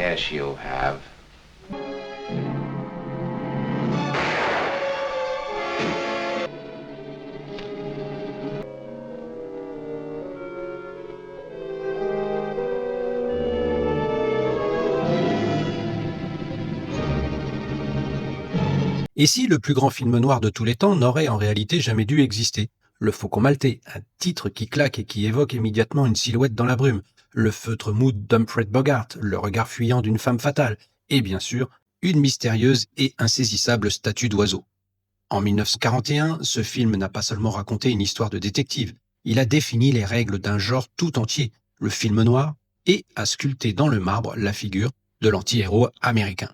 Yes, you have. Et si le plus grand film noir de tous les temps n'aurait en réalité jamais dû exister? Le Faucon Maltais, un titre qui claque et qui évoque immédiatement une silhouette dans la brume, le feutre mou d'Humphrey Bogart, le regard fuyant d'une femme fatale, et bien sûr, une mystérieuse et insaisissable statue d'oiseau. En 1941, ce film n'a pas seulement raconté une histoire de détective, il a défini les règles d'un genre tout entier, le film noir, et a sculpté dans le marbre la figure de l'anti-héros américain.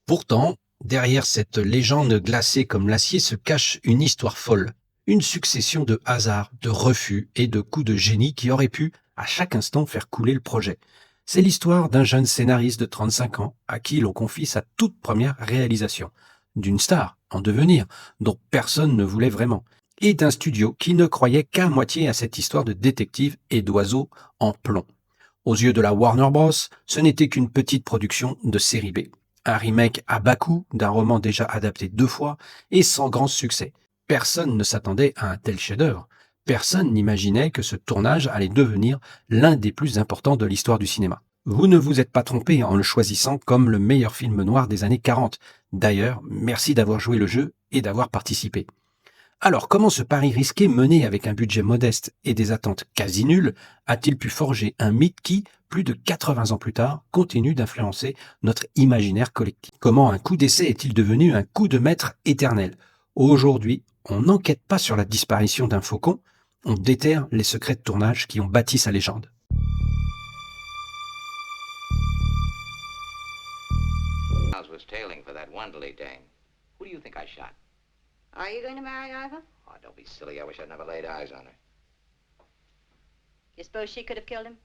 Pourtant, derrière cette légende glacée comme l'acier se cache une histoire folle, une succession de hasards, de refus et de coups de génie qui auraient pu, à chaque instant, faire couler le projet. C'est l'histoire d'un jeune scénariste de 35 ans à qui l'on confie sa toute première réalisation, d'une star en devenir dont personne ne voulait vraiment, et d'un studio qui ne croyait qu'à moitié à cette histoire de détective et d'oiseau en plomb. Aux yeux de la Warner Bros., ce n'était qu'une petite production de série B. Un remake à bas coût d'un roman déjà adapté 2 fois et sans grand succès. Personne ne s'attendait à un tel chef-d'œuvre. Personne n'imaginait que ce tournage allait devenir l'un des plus importants de l'histoire du cinéma. Vous ne vous êtes pas trompé en le choisissant comme le meilleur film noir des années 40. D'ailleurs, merci d'avoir joué le jeu et d'avoir participé. Alors, comment ce pari risqué, mené avec un budget modeste et des attentes quasi nulles, a-t-il pu forger un mythe qui, plus de 80 ans plus tard, continue d'influencer notre imaginaire collectif? Comment un coup d'essai est-il devenu un coup de maître éternel? Aujourd'hui, on n'enquête pas sur la disparition d'un faucon, on déterre les secrets de tournage qui ont bâti sa légende. I was tailing for that Wonderly dame. Who do you think I shot? Are you going to marry Ivor? Oh, don't be silly. I wish I'd never laid eyes on her. You suppose she could have killed him?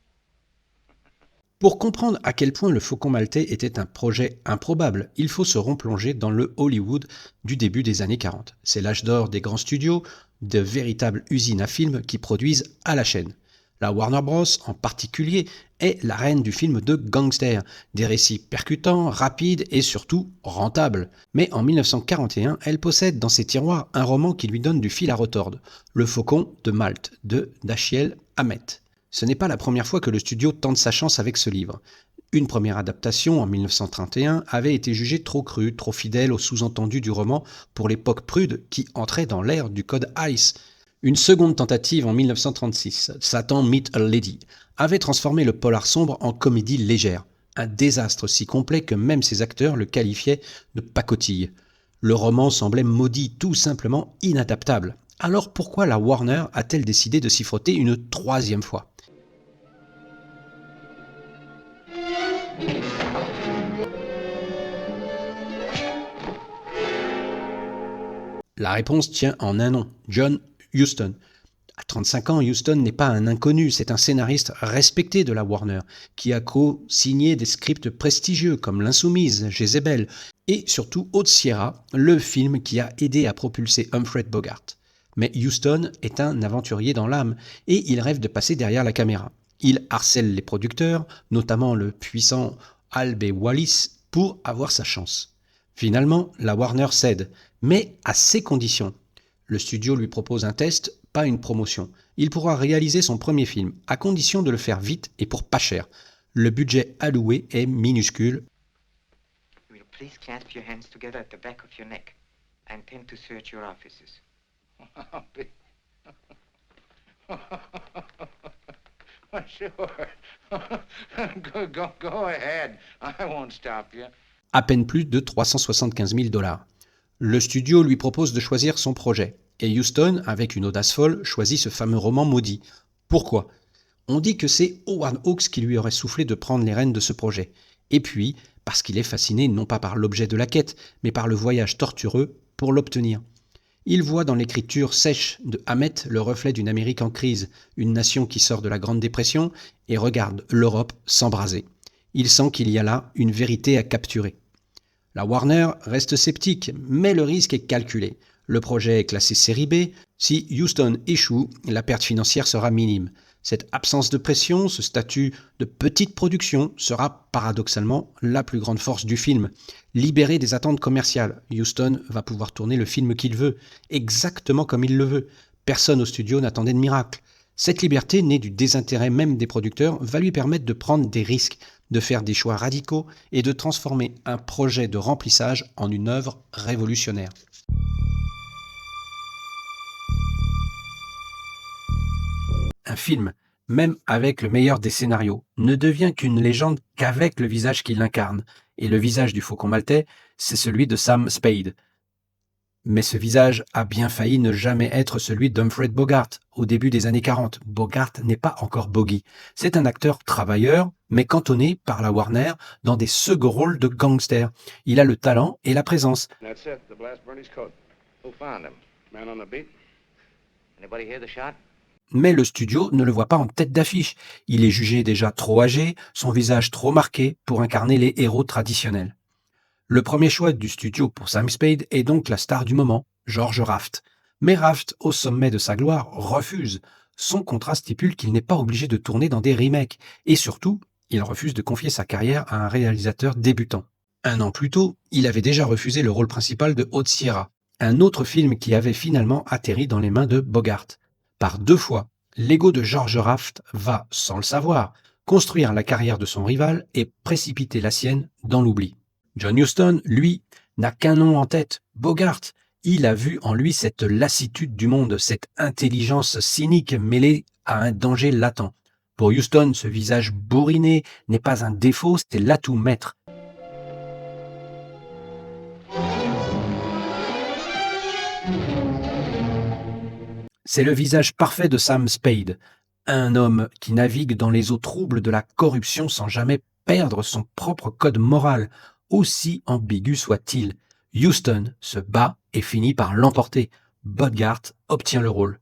Pour comprendre à quel point le Faucon Maltais était un projet improbable, il faut se replonger dans le Hollywood du début des années 40. C'est l'âge d'or des grands studios, de véritables usines à films qui produisent à la chaîne. La Warner Bros. En particulier est la reine du film de gangster, des récits percutants, rapides et surtout rentables. Mais en 1941, elle possède dans ses tiroirs un roman qui lui donne du fil à retordre, Le Faucon de Malte de Dashiell Hammett. Ce n'est pas la première fois que le studio tente sa chance avec ce livre. Une première adaptation en 1931 avait été jugée trop crue, trop fidèle aux sous-entendus du roman pour l'époque prude qui entrait dans l'ère du code ICE. Une seconde tentative en 1936, Satan Meet a Lady, avait transformé le polar sombre en comédie légère. Un désastre si complet que même ses acteurs le qualifiaient de pacotille. Le roman semblait maudit, tout simplement inadaptable. Alors pourquoi la Warner a-t-elle décidé de s'y frotter une troisième fois ? La réponse tient en un nom, John Huston. À 35 ans, Huston n'est pas un inconnu, c'est un scénariste respecté de la Warner, qui a co-signé des scripts prestigieux comme L'Insoumise, Jezebel, et surtout Haute Sierra, le film qui a aidé à propulser Humphrey Bogart. Mais Huston est un aventurier dans l'âme, et il rêve de passer derrière la caméra. Il harcèle les producteurs, notamment le puissant Al B. Wallis, pour avoir sa chance. Finalement, la Warner cède, mais à ses conditions. Le studio lui propose un test, pas une promotion. Il pourra réaliser son premier film, à condition de le faire vite et pour pas cher. Le budget alloué est minuscule. You will please clasp your hands together at the back of your neck. I intend to search your offices. Sure. Go ahead. I won't stop you. À peine plus de 375 000 $. Le studio lui propose de choisir son projet. Et Huston, avec une audace folle, choisit ce fameux roman maudit. Pourquoi ? On dit que c'est Howard Hawks qui lui aurait soufflé de prendre les rênes de ce projet. Et puis, parce qu'il est fasciné non pas par l'objet de la quête, mais par le voyage tortureux pour l'obtenir. Il voit dans l'écriture sèche de Hammett le reflet d'une Amérique en crise, une nation qui sort de la Grande Dépression et regarde l'Europe s'embraser. Il sent qu'il y a là une vérité à capturer. La Warner reste sceptique, mais le risque est calculé. Le projet est classé série B. Si Huston échoue, la perte financière sera minime. Cette absence de pression, ce statut de petite production sera paradoxalement la plus grande force du film. Libéré des attentes commerciales, Huston va pouvoir tourner le film qu'il veut, exactement comme il le veut. Personne au studio n'attendait de miracle. Cette liberté, née du désintérêt même des producteurs, va lui permettre de prendre des risques, de faire des choix radicaux et de transformer un projet de remplissage en une œuvre révolutionnaire. Un film, même avec le meilleur des scénarios, ne devient qu'une légende qu'avec le visage qui l'incarne. Et le visage du Faucon maltais, c'est celui de Sam Spade. Mais ce visage a bien failli ne jamais être celui d'Humphrey Bogart. Au début des années 40, Bogart n'est pas encore Bogey. C'est un acteur travailleur, mais cantonné par la Warner dans des seconds rôles de gangster. Il a le talent et la présence. That's it. The blast burned his coat. Who found him? Man on the beat. Anybody hear the shot? Mais le studio ne le voit pas en tête d'affiche. Il est jugé déjà trop âgé, son visage trop marqué pour incarner les héros traditionnels. Le premier choix du studio pour Sam Spade est donc la star du moment, George Raft. Mais Raft, au sommet de sa gloire, refuse. Son contrat stipule qu'il n'est pas obligé de tourner dans des remakes. Et surtout, il refuse de confier sa carrière à un réalisateur débutant. 1 an plus tôt, il avait déjà refusé le rôle principal de Haute Sierra, un autre film qui avait finalement atterri dans les mains de Bogart. Par 2 fois, l'ego de George Raft va, sans le savoir, construire la carrière de son rival et précipiter la sienne dans l'oubli. John Huston, lui, n'a qu'un nom en tête, Bogart. Il a vu en lui cette lassitude du monde, cette intelligence cynique mêlée à un danger latent. Pour Huston, ce visage bourriné n'est pas un défaut, c'est l'atout maître. C'est le visage parfait de Sam Spade, un homme qui navigue dans les eaux troubles de la corruption sans jamais perdre son propre code moral, aussi ambigu soit-il. Huston se bat et finit par l'emporter. Bogart obtient le rôle.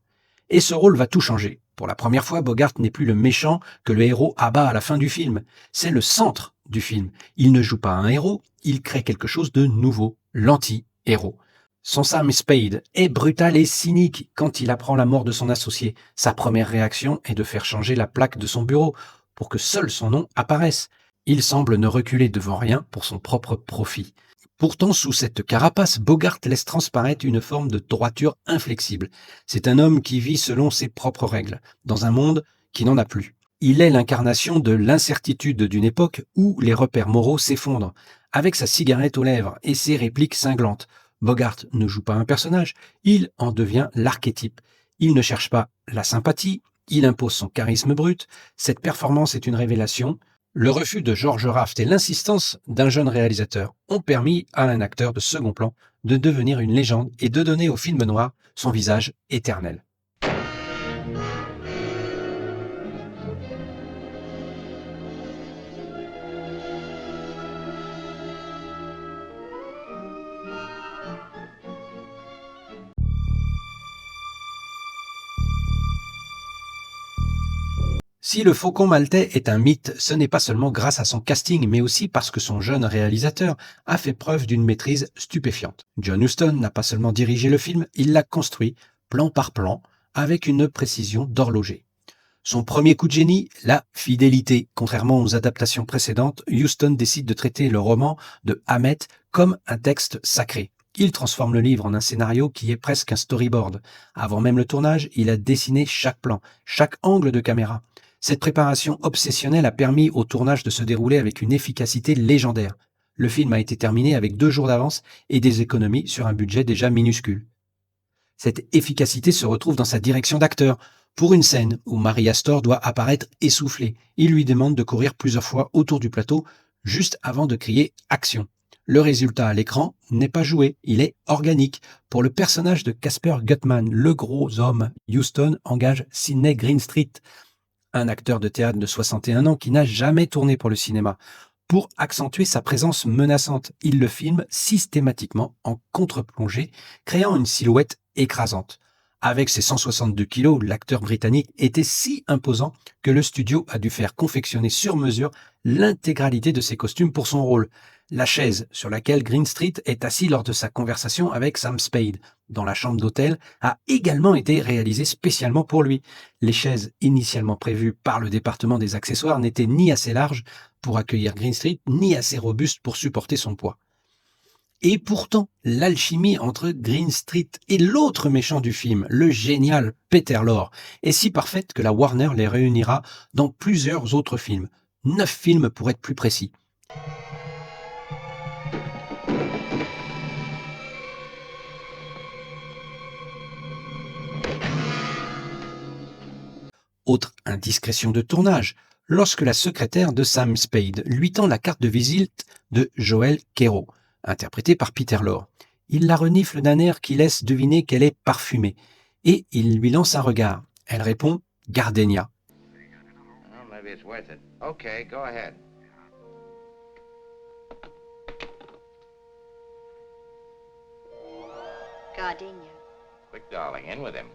Et ce rôle va tout changer. Pour la première fois, Bogart n'est plus le méchant que le héros abat à la fin du film. C'est le centre du film. Il ne joue pas un héros, il crée quelque chose de nouveau, l'anti-héros. Son Sam Spade est brutal et cynique quand il apprend la mort de son associé. Sa première réaction est de faire changer la plaque de son bureau pour que seul son nom apparaisse. Il semble ne reculer devant rien pour son propre profit. Pourtant, sous cette carapace, Bogart laisse transparaître une forme de droiture inflexible. C'est un homme qui vit selon ses propres règles, dans un monde qui n'en a plus. Il est l'incarnation de l'incertitude d'une époque où les repères moraux s'effondrent. Avec sa cigarette aux lèvres et ses répliques cinglantes, Bogart ne joue pas un personnage, il en devient l'archétype. Il ne cherche pas la sympathie, il impose son charisme brut. Cette performance est une révélation. Le refus de George Raft et l'insistance d'un jeune réalisateur ont permis à un acteur de second plan de devenir une légende et de donner au film noir son visage éternel. Si le Faucon maltais est un mythe, ce n'est pas seulement grâce à son casting, mais aussi parce que son jeune réalisateur a fait preuve d'une maîtrise stupéfiante. John Huston n'a pas seulement dirigé le film, il l'a construit, plan par plan, avec une précision d'horloger. Son premier coup de génie, la fidélité. Contrairement aux adaptations précédentes, Huston décide de traiter le roman de Hammett comme un texte sacré. Il transforme le livre en un scénario qui est presque un storyboard. Avant même le tournage, il a dessiné chaque plan, chaque angle de caméra. Cette préparation obsessionnelle a permis au tournage de se dérouler avec une efficacité légendaire. Le film a été terminé avec 2 jours d'avance et des économies sur un budget déjà minuscule. Cette efficacité se retrouve dans sa direction d'acteur. Pour une scène où Mary Astor doit apparaître essoufflée, il lui demande de courir plusieurs fois autour du plateau juste avant de crier « Action ». Le résultat à l'écran n'est pas joué, il est organique. Pour le personnage de Casper Gutman, le gros homme, Huston engage Sidney Greenstreet, un acteur de théâtre de 61 ans qui n'a jamais tourné pour le cinéma. Pour accentuer sa présence menaçante, il le filme systématiquement en contre-plongée, créant une silhouette écrasante. Avec ses 162 kilos, l'acteur britannique était si imposant que le studio a dû faire confectionner sur mesure l'intégralité de ses costumes pour son rôle. La chaise sur laquelle Greenstreet est assis lors de sa conversation avec Sam Spade dans la chambre d'hôtel a également été réalisée spécialement pour lui. Les chaises initialement prévues par le département des accessoires n'étaient ni assez larges pour accueillir Greenstreet, ni assez robustes pour supporter son poids. Et pourtant, l'alchimie entre Greenstreet et l'autre méchant du film, le génial Peter Lorre, est si parfaite que la Warner les réunira dans plusieurs autres films. 9 films pour être plus précis. Autre indiscrétion de tournage, lorsque la secrétaire de Sam Spade lui tend la carte de visite de Joel Quero, interprété par Peter Lorre. Il la renifle d'un air qui laisse deviner qu'elle est parfumée, et il lui lance un regard. Elle répond « Gardenia ». Well, maybe it's worth it. Okay, go ahead. Gardenia. Quick, darling, in with him.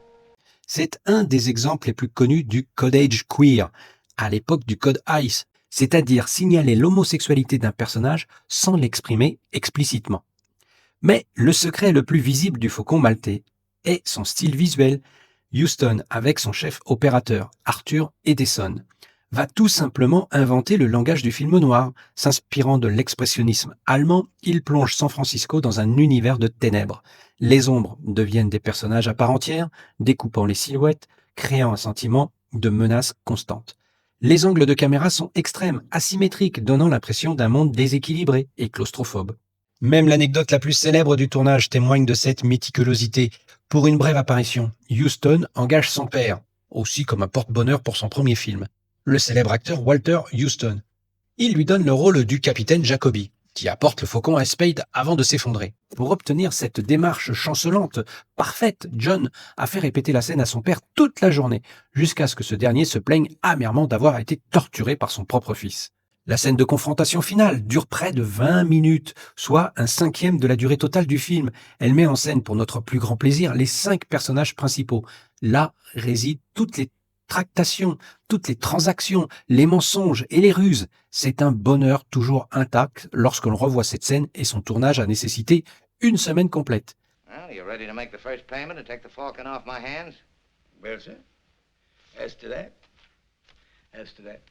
C'est un des exemples les plus connus du codage queer, à l'époque du code ICE, c'est-à-dire signaler l'homosexualité d'un personnage sans l'exprimer explicitement. Mais le secret le plus visible du Faucon maltais est son style visuel. Huston, avec son chef opérateur, Arthur Edison, va tout simplement inventer le langage du film noir. S'inspirant de l'expressionnisme allemand, il plonge San Francisco dans un univers de ténèbres. Les ombres deviennent des personnages à part entière, découpant les silhouettes, créant un sentiment de menace constante. Les angles de caméra sont extrêmes, asymétriques, donnant l'impression d'un monde déséquilibré et claustrophobe. Même l'anecdote la plus célèbre du tournage témoigne de cette méticulosité. Pour une brève apparition, Huston engage son père, aussi comme un porte-bonheur pour son premier film, le célèbre acteur Walter Huston. Il lui donne le rôle du capitaine Jacoby, qui apporte le faucon à Spade avant de s'effondrer. Pour obtenir cette démarche chancelante, parfaite, John a fait répéter la scène à son père toute la journée, jusqu'à ce que ce dernier se plaigne amèrement d'avoir été torturé par son propre fils. La scène de confrontation finale dure près de 20 minutes, soit 1/5 de la durée totale du film. Elle met en scène, pour notre plus grand plaisir, les 5 personnages principaux. Là résident toutes les tractations, toutes les transactions, les mensonges et les ruses. C'est un bonheur toujours intact lorsque l'on revoit cette scène, et son tournage a nécessité une semaine complète. Well, you ready to make the first payment and take the falcon off my hands? Well, sir, as to that, as to that.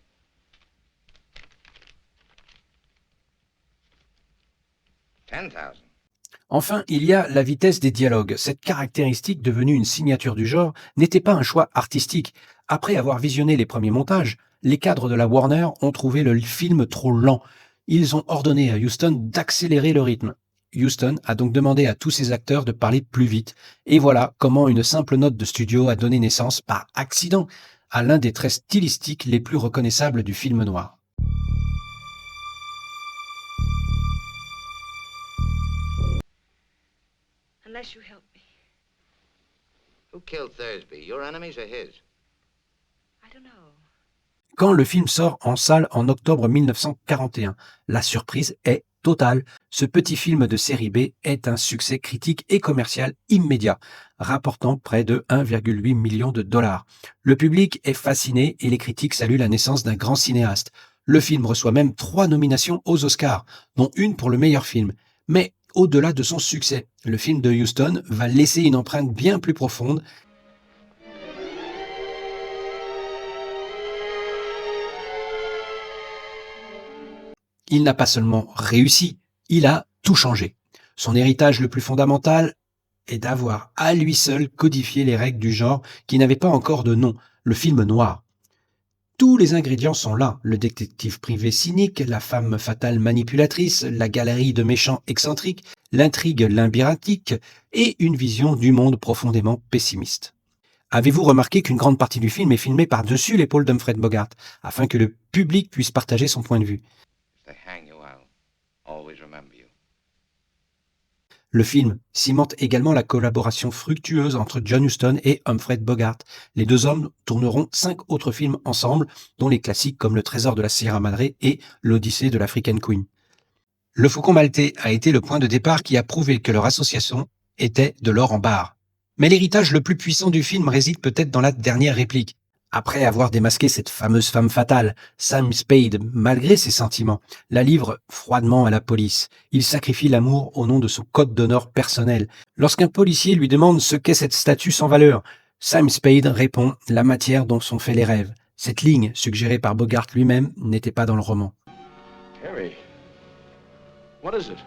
$10,000. Enfin, il y a la vitesse des dialogues. Cette caractéristique, devenue une signature du genre, n'était pas un choix artistique. Après avoir visionné les premiers montages, les cadres de la Warner ont trouvé le film trop lent. Ils ont ordonné à Huston d'accélérer le rythme. Huston a donc demandé à tous ses acteurs de parler plus vite. Et voilà comment une simple note de studio a donné naissance, par accident, à l'un des traits stylistiques les plus reconnaissables du film noir. Unless you help me. Who killed Thursby? Your enemies or his? I don't know. Quand le film sort en salle en octobre 1941, la surprise est totale. Ce petit film de série B est un succès critique et commercial immédiat, rapportant près de 1,8 million de dollars. Le public est fasciné et les critiques saluent la naissance d'un grand cinéaste. Le film reçoit même 3 nominations aux Oscars, dont une pour le meilleur film. Mais au-delà de son succès, le film de Huston va laisser une empreinte bien plus profonde. Il n'a pas seulement réussi, il a tout changé. Son héritage le plus fondamental est d'avoir à lui seul codifié les règles du genre qui n'avaient pas encore de nom, le film noir. Tous les ingrédients sont là, le détective privé cynique, la femme fatale manipulatrice, la galerie de méchants excentriques, l'intrigue labyrinthique et une vision du monde profondément pessimiste. Avez-vous remarqué qu'une grande partie du film est filmée par-dessus l'épaule d'Humphrey Bogart, afin que le public puisse partager son point de vue? If they hang you, I'll always remember you. Le film cimente également la collaboration fructueuse entre John Huston et Humphrey Bogart. Les deux hommes tourneront 5 autres films ensemble, dont les classiques comme Le Trésor de la Sierra Madre et L'Odyssée de l'African Queen. Le Faucon maltais a été le point de départ qui a prouvé que leur association était de l'or en barre. Mais l'héritage le plus puissant du film réside peut-être dans la dernière réplique. Après avoir démasqué cette fameuse femme fatale, Sam Spade, malgré ses sentiments, la livre froidement à la police. Il sacrifie l'amour au nom de son code d'honneur personnel. Lorsqu'un policier lui demande ce qu'est cette statue sans valeur, Sam Spade répond « la matière dont sont faits les rêves ». Cette ligne, suggérée par Bogart lui-même, n'était pas dans le roman. Harry, what is it?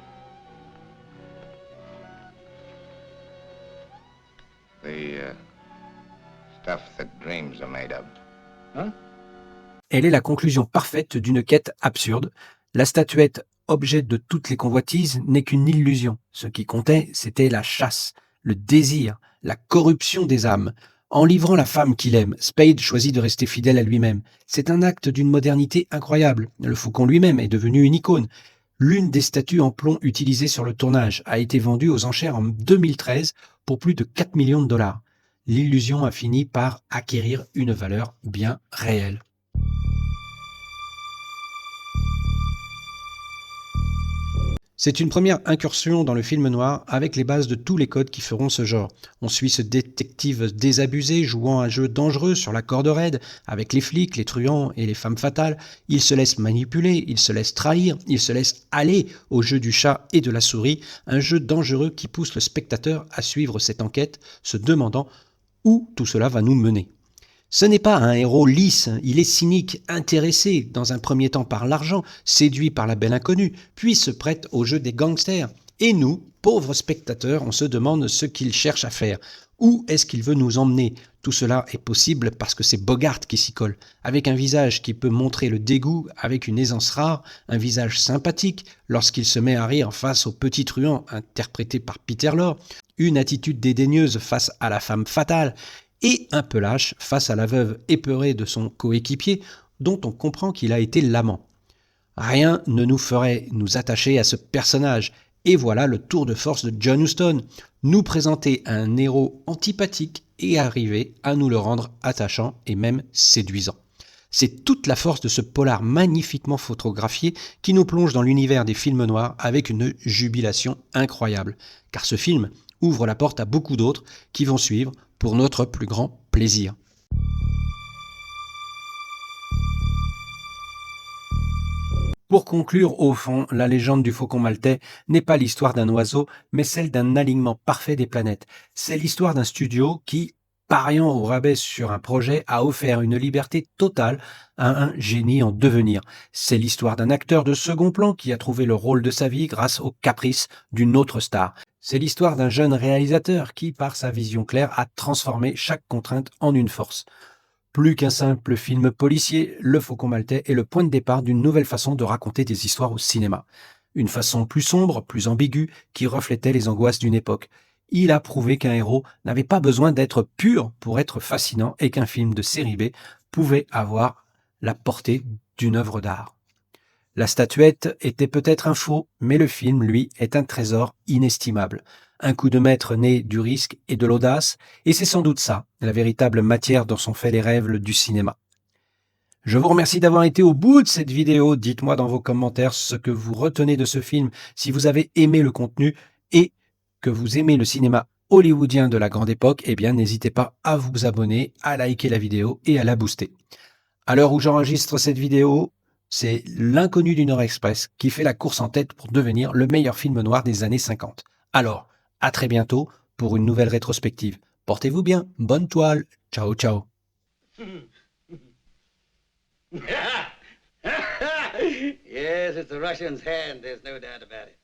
The stuff that dreams are made of. Elle est la conclusion parfaite d'une quête absurde. La statuette, objet de toutes les convoitises, n'est qu'une illusion. Ce qui comptait, c'était la chasse, le désir, la corruption des âmes. En livrant la femme qu'il aime, Spade choisit de rester fidèle à lui-même. C'est un acte d'une modernité incroyable. Le faucon lui-même est devenu une icône. L'une des statues en plomb utilisées sur le tournage a été vendue aux enchères en 2013 pour plus de 4 millions de dollars. L'illusion a fini par acquérir une valeur bien réelle. C'est une première incursion dans le film noir avec les bases de tous les codes qui feront ce genre. On suit ce détective désabusé jouant un jeu dangereux sur la corde raide avec les flics, les truands et les femmes fatales. Il se laisse manipuler, il se laisse trahir, il se laisse aller au jeu du chat et de la souris, un jeu dangereux qui pousse le spectateur à suivre cette enquête, se demandant où tout cela va nous mener. Ce n'est pas un héros lisse, il est cynique, intéressé dans un premier temps par l'argent, séduit par la belle inconnue, puis se prête au jeu des gangsters. Et nous, pauvres spectateurs, on se demande ce qu'il cherche à faire. Où est-ce qu'il veut nous emmener? Tout cela est possible parce que c'est Bogart qui s'y colle, avec un visage qui peut montrer le dégoût avec une aisance rare, un visage sympathique lorsqu'il se met à rire face au petit truand interprété par Peter Lorre, une attitude dédaigneuse face à la femme fatale, et un peu lâche face à la veuve épeurée de son coéquipier, dont on comprend qu'il a été l'amant. Rien ne nous ferait nous attacher à ce personnage, et voilà le tour de force de John Huston, nous présenter un héros antipathique et arriver à nous le rendre attachant et même séduisant. C'est toute la force de ce polar magnifiquement photographié qui nous plonge dans l'univers des films noirs avec une jubilation incroyable, car ce film ouvre la porte à beaucoup d'autres qui vont suivre pour notre plus grand plaisir. Pour conclure, au fond, la légende du faucon maltais n'est pas l'histoire d'un oiseau, mais celle d'un alignement parfait des planètes. C'est l'histoire d'un studio qui, pariant au rabais sur un projet, a offert une liberté totale à un génie en devenir. C'est l'histoire d'un acteur de second plan qui a trouvé le rôle de sa vie grâce aux caprices d'une autre star. C'est l'histoire d'un jeune réalisateur qui, par sa vision claire, a transformé chaque contrainte en une force. Plus qu'un simple film policier, Le Faucon maltais est le point de départ d'une nouvelle façon de raconter des histoires au cinéma. Une façon plus sombre, plus ambiguë, qui reflétait les angoisses d'une époque. Il a prouvé qu'un héros n'avait pas besoin d'être pur pour être fascinant et qu'un film de série B pouvait avoir la portée d'une œuvre d'art. La statuette était peut-être un faux, mais le film, lui, est un trésor inestimable. Un coup de maître né du risque et de l'audace, et c'est sans doute ça, la véritable matière dont sont faits les rêves du cinéma. Je vous remercie d'avoir été au bout de cette vidéo. Dites-moi dans vos commentaires ce que vous retenez de ce film, si vous avez aimé le contenu et que vous aimez le cinéma hollywoodien de la grande époque, eh bien n'hésitez pas à vous abonner, à liker la vidéo et à la booster. À l'heure où j'enregistre cette vidéo, c'est L'Inconnu du Nord Express qui fait la course en tête pour devenir le meilleur film noir des années 50. Alors, à très bientôt pour une nouvelle rétrospective. Portez-vous bien, bonne toile, ciao ciao. Yes, it's the Russian's hand, there's no doubt about it.